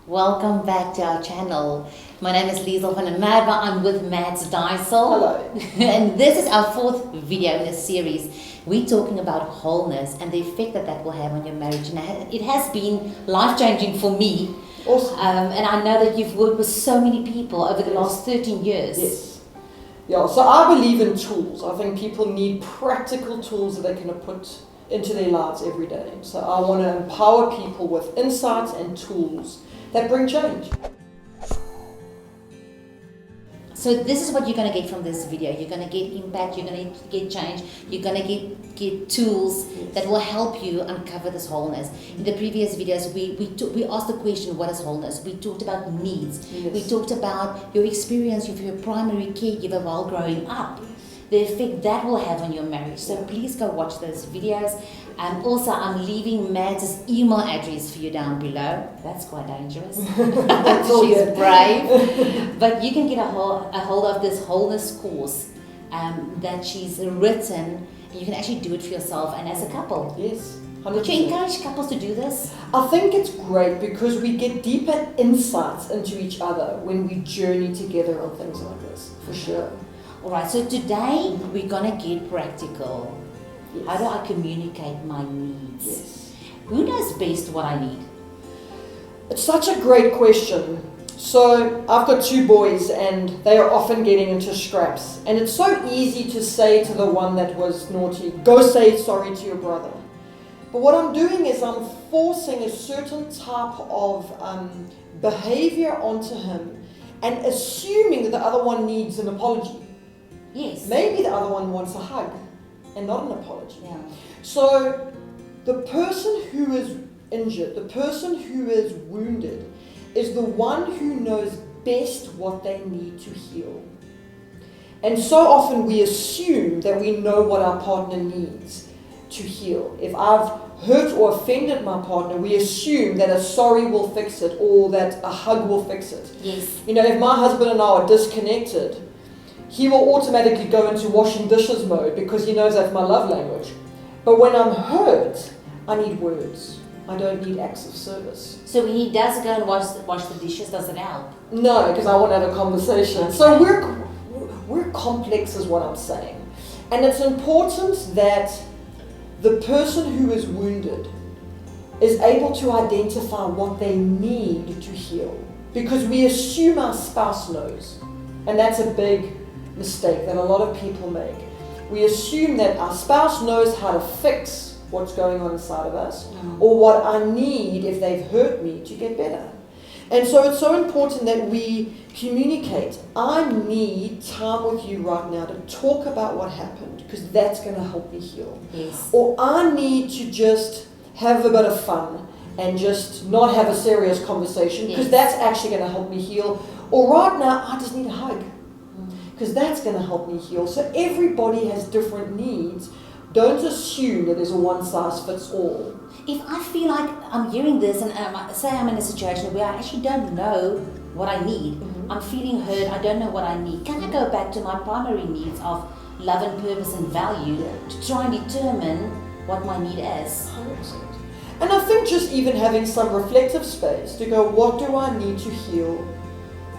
Welcome back to our channel. My name is Liesel van der Merwe. I'm with Madz Deysel. Hello. And this is our fourth video in this series. We're talking about wholeness and the effect that will have on your marriage. And it has been life-changing for me. Awesome. And I know that you've worked with so many people over the last 13 years. Yes. Yeah, so I believe in tools. I think people need practical tools that they can put into their lives every day. So I want to empower people with insights and tools that bring change. So this is what you're going to get from this video. You're going to get impact, you're going to get change, you're going to get tools that will help you uncover this wholeness. In the previous videos, we asked the question, what is wholeness? We talked about needs. Yes. We talked about your experience with your primary caregiver while growing up. The effect that will have on your marriage. So please go watch those videos. And also, I'm leaving Madz's email address for you down below. That's quite dangerous. She's brave. But you can get a hold of this wholeness course that she's written. And you can actually do it for yourself and as a couple. Yes. 100%. Would you encourage couples to do this? I think it's great because we get deeper insights into each other when we journey together on things like this, for sure. Alright, so today we're going to get practical. Yes. How do I communicate my needs? Yes. Who knows best what I need? It's such a great question. So I've got two boys and they are often getting into scraps. And it's so easy to say to the one that was naughty, go say sorry to your brother. But what I'm doing is I'm forcing a certain type of behavior onto him and assuming that the other one needs an apology. Yes. Maybe the other one wants a hug and not an apology. Yeah. So the person who is injured, the person who is wounded, is the one who knows best what they need to heal. And so often we assume that we know what our partner needs to heal. If I've hurt or offended my partner, we assume that a sorry will fix it or that a hug will fix it. Yes. You know, if my husband and I are disconnected, he will automatically go into washing dishes mode because he knows that's my love language. But when I'm hurt, I need words. I don't need acts of service. So when he does go and wash the dishes, does it help? No, because I want to have a conversation. So we're complex is what I'm saying. And it's important that the person who is wounded is able to identify what they need to heal. Because we assume our spouse knows. And that's a big mistake that a lot of people make. We assume that our spouse knows how to fix what's going on inside of us or what I need if they've hurt me to get better. And so it's so important that we communicate. I need time with you right now to talk about what happened because that's going to help me heal. Yes. Or I need to just have a bit of fun and just not have a serious conversation because that's actually going to help me heal. Or right now, I just need a hug because that's going to help me heal. So everybody has different needs. Don't assume that there's a one-size-fits-all. If I feel like I'm hearing this and say I'm in a situation where I actually don't know what I need, I'm feeling hurt, I don't know what I need, can I go back to my primary needs of love and purpose and value to try and determine what my need is? 100%. And I think just even having some reflective space to go, what do I need to heal?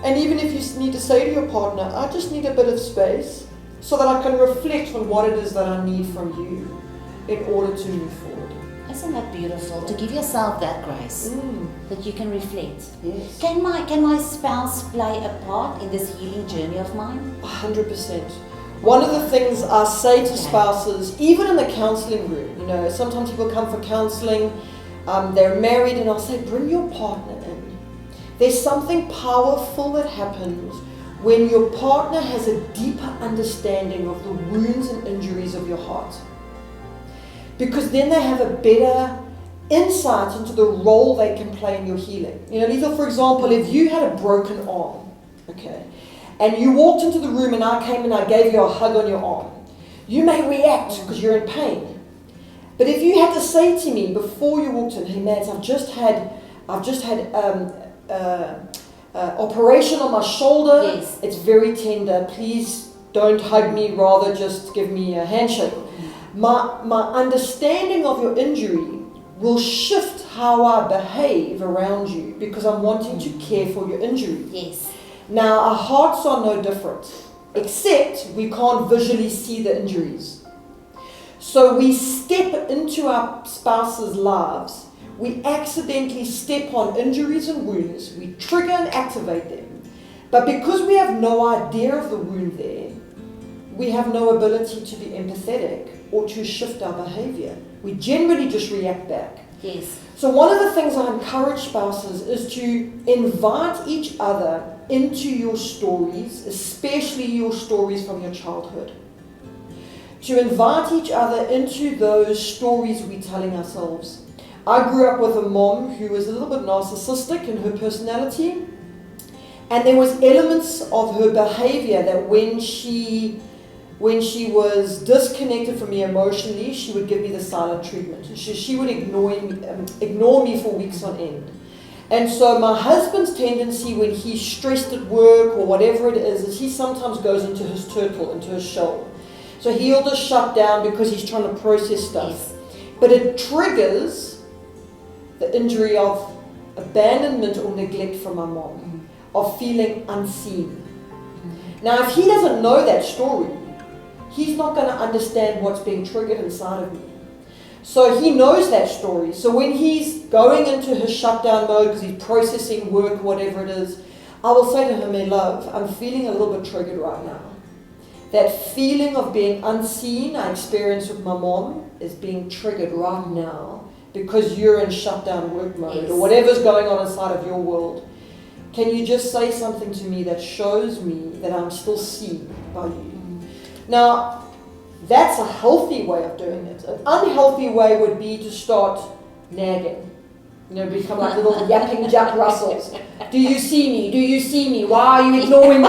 And even if you need to say to your partner, I just need a bit of space so that I can reflect on what it is that I need from you in order to move forward. Isn't that beautiful? To give yourself that grace that you can reflect. Yes. Can my spouse play a part in this healing journey of mine? 100%. One of the things I say to spouses, even in the counselling room, you know, sometimes people come for counselling, they're married, and I'll say, bring your partner in. There's something powerful that happens when your partner has a deeper understanding of the wounds and injuries of your heart. Because then they have a better insight into the role they can play in your healing. You know, Lisa, for example, if you had a broken arm, okay, and you walked into the room and I came and I gave you a hug on your arm, you may react because you're in pain. But if you had to say to me before you walked in, hey Madz, I've just had operation on my shoulder. Yes. It's very tender. Please don't hug me. Rather, just give me a handshake. My understanding of your injury will shift how I behave around you because I'm wanting to care for your injury. Yes. Now, our hearts are no different, except we can't visually see the injuries. So we step into our spouse's lives, we accidentally step on injuries and wounds, we trigger and activate them. But because we have no idea of the wound there, we have no ability to be empathetic or to shift our behavior. We generally just react back. Yes. So one of the things I encourage spouses is to invite each other into your stories, especially your stories from your childhood. To invite each other into those stories we're telling ourselves. I grew up with a mom who was a little bit narcissistic in her personality, and there was elements of her behavior that when she was disconnected from me emotionally, she would give me the silent treatment. She would ignore me for weeks on end. And so my husband's tendency when he's stressed at work or whatever it is he sometimes goes into his turtle, into his shell. So he'll just shut down because he's trying to process stuff. Yes. But it triggers the injury of abandonment or neglect from my mom, of feeling unseen. Now, if he doesn't know that story, he's not going to understand what's being triggered inside of me. So he knows that story. So when he's going into his shutdown mode because he's processing work, whatever it is, I will say to him, "Hey, love, I'm feeling a little bit triggered right now. That feeling of being unseen I experienced with my mom is being triggered right now because you're in shutdown work mode, Yes. or whatever's going on inside of your world. Can you just say something to me that shows me that I'm still seen by you?" Now, that's a healthy way of doing it. An unhealthy way would be to start nagging. Become like little yapping Jack Russells. "Do you see me? Do you see me? Why are you ignoring me?"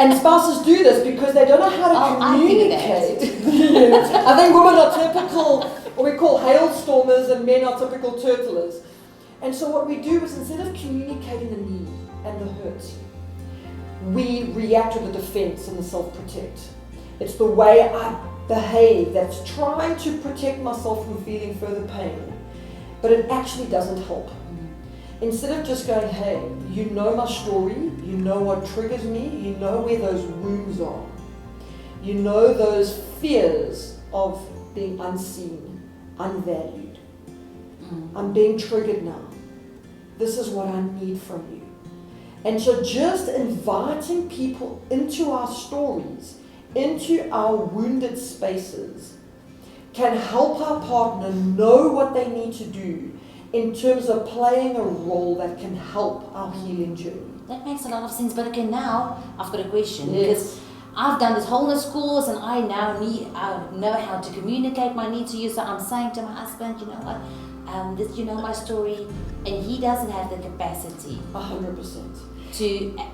And spouses do this because they don't know how to communicate. I think women are typical, what we call hailstormers, and men are typical turtlers. And so what we do is, instead of communicating the need and the hurt, we react with the defense and the self-protect. It's the way I behave that's trying to protect myself from feeling further pain. But it actually doesn't help. Instead of just going, "Hey, you know my story, you know what triggers me, you know where those wounds are. You know those fears of being unseen, unvalued. I'm being triggered now. This is what I need from you." And so just inviting people into our stories, into our wounded spaces, can help our partner know what they need to do in terms of playing a role that can help our healing journey. That makes a lot of sense. But okay, now I've got a question. Yes. Because I've done this wholeness course and I now know how to communicate my needs to you. So I'm saying to my husband, "You know what? You know my story," and he doesn't have the capacity 100%.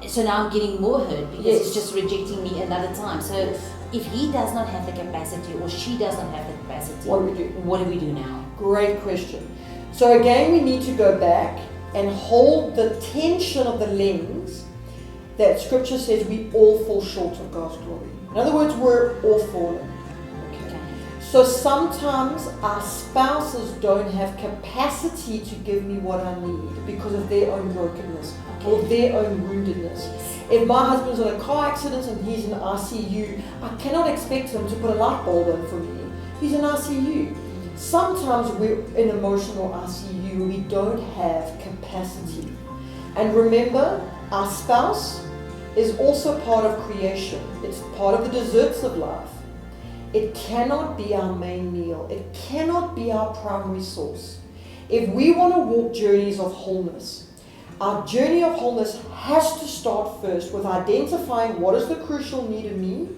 so now I'm getting more hurt because Yes. he's just rejecting me another time. So if he does not have the capacity or she does not have the capacity, What do we do? What do we do now? Great question. So again, we need to go back and hold the tension of the lens that Scripture says we all fall short of God's glory. In other words, we're all fallen. Okay. So sometimes our spouses don't have capacity to give me what I need because of their own brokenness or their own woundedness. If my husband's in a car accident and he's in ICU, I cannot expect him to put a light bulb in for me. He's in ICU. Sometimes we're in emotional ICU, we don't have capacity. And remember, our spouse is also part of creation. It's part of the desserts of life. It cannot be our main meal. It cannot be our primary source. If we want to walk journeys of wholeness, our journey of wholeness has to start first with identifying what is the crucial need in me,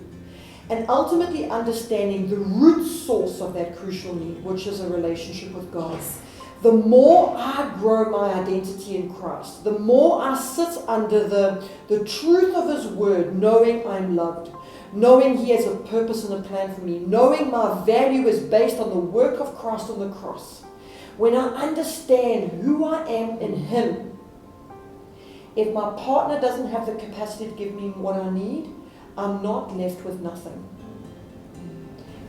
and ultimately understanding the root source of that crucial need, which is a relationship with God. The more I grow my identity in Christ, the more I sit under the truth of His Word, knowing I'm loved, knowing He has a purpose and a plan for me, knowing my value is based on the work of Christ on the cross. When I understand who I am in Him, if my partner doesn't have the capacity to give me what I need, I'm not left with nothing.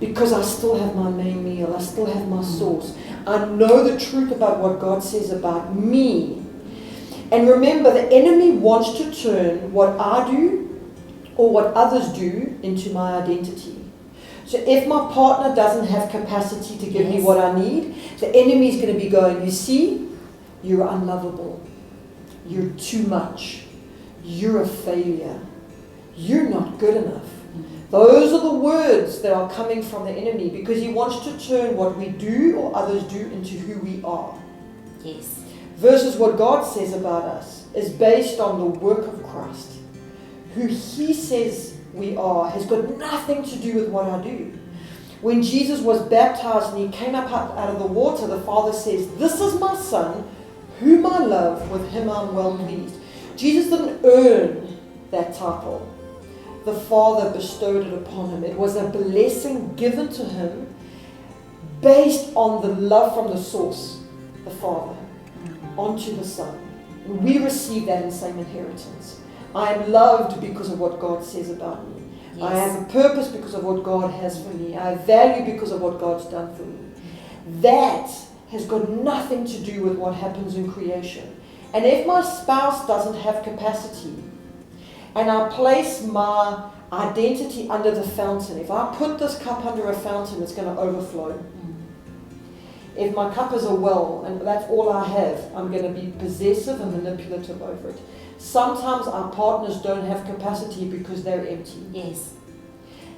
because I still have my main meal, I still have my source. I know the truth about what God says about me. And remember, the enemy wants to turn what I do or what others do into my identity. So if my partner doesn't have capacity to give me what I need, the enemy is going to be going, you see, you're unlovable. You're too much. You're a failure. You're not good enough. Those are the words that are coming from the enemy, because he wants to turn what we do or others do into who we are. Yes. Versus what God says about us is based on the work of Christ. Who he says we are has got nothing to do with what I do. When Jesus was baptized and he came up out of the water, the Father says, "This is my Son, whom I love, with him I'm well pleased." Jesus didn't earn that title. The Father bestowed it upon him. It was a blessing given to him based on the love from the source, the Father, onto the Son. And we receive that in the same inheritance. I am loved because of what God says about me. Yes. I have a purpose because of what God has for me. I have value because of what God's done for me. That has got nothing to do with what happens in creation. And if my spouse doesn't have capacity, and I place my identity under the fountain, if I put this cup under a fountain, it's going to overflow. If my cup is a well, and that's all I have, I'm going to be possessive and manipulative over it. Sometimes our partners don't have capacity because they're empty. Yes.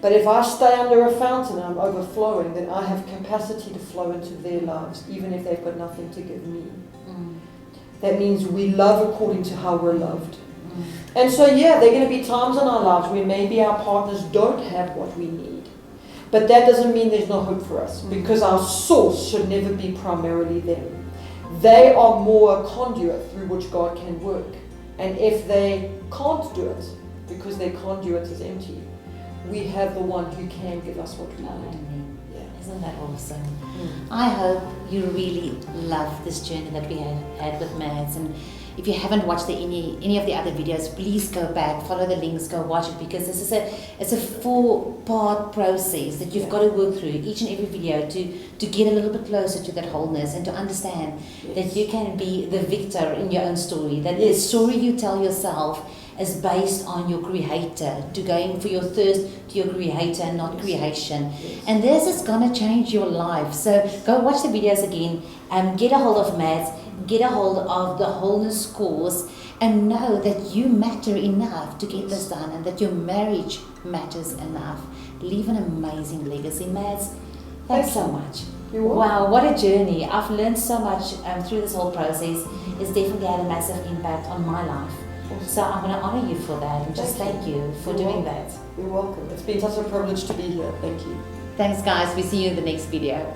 But if I stay under a fountain and I'm overflowing, then I have capacity to flow into their lives, even if they've got nothing to give me. That means we love according to how we're loved. And so, yeah, there are going to be times in our lives where maybe our partners don't have what we need. But that doesn't mean there's no hope for us, because our source should never be primarily them. They are more a conduit through which God can work. And if they can't do it, because their conduit is empty, we have the one who can give us what we need. Isn't that awesome? I hope you really love this journey that we had with Madz. And if you haven't watched any of the other videos, please go back, follow the links, go watch it, because this is it's a 4-part process that you've got to work through each and every video to get a little bit closer to that wholeness and to understand that you can be the victor in your own story, that the story you tell yourself is based on your Creator, to going for your thirst to your Creator and not creation. And this is going to change your life. So go watch the videos again, get a hold of Madz, get a hold of the Wholeness course, and know that you matter enough to get this done, and that your marriage matters enough. Leave an amazing legacy, Madz. Thanks so much. Wow, what a journey. I've learned so much through this whole process. It's definitely had a massive impact on my life. So I want to honor you for that, and just thank you for doing that. You're welcome. It's been such a privilege to be here. Thank you. Thanks, guys. We see you in the next video.